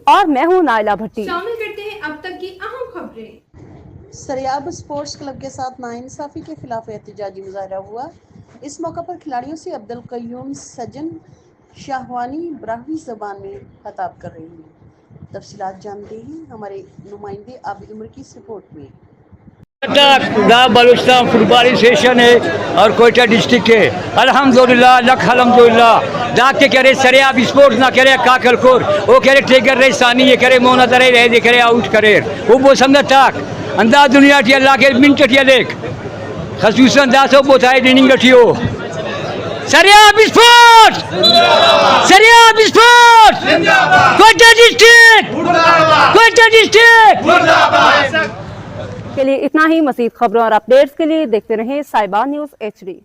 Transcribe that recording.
اور میں ہوں نائلہ بھٹی۔ شامل کرتے ہیں اب تک کی اہم خبریں۔ سریاب اسپورٹس کلب کے ساتھ ناانصافی کے خلاف احتجاجی مظاہرہ ہوا۔ اس موقع پر کھلاڑیوں سے عبدالقیوم سجن شاہوانی براہوی زبان میں خطاب کر رہے ہیں۔ تفصیلات جانتے ہیں ہمارے نمائندے عابد عمر کی اس رپورٹ میں۔ بلوچستان فٹ بال ایسوسیشن ہے اور کوئٹہ ڈسٹرکٹ ہے، الحمدللہ لکھ الحمدللہ داک کے کرے سریاب اسپورٹس نہ کرے کاکل کور وہ کرے ٹیگر رے ثانی یہ کرے مونا درے رہ دے کرے آؤٹ کرے وہ سمجھا تاک انداز دنیا ٹی اللہ کے منٹ ٹی لیک خصوصاً داسو بوتھائے ڈیننگ ٹیو سریاب اسپورٹس کوئٹہ ڈسٹرکٹ کے لیے اتنا ہی، مزید خبروں اور اپڈیٹس کے لیے دیکھتے رہیں صاحبہ نیوز HD۔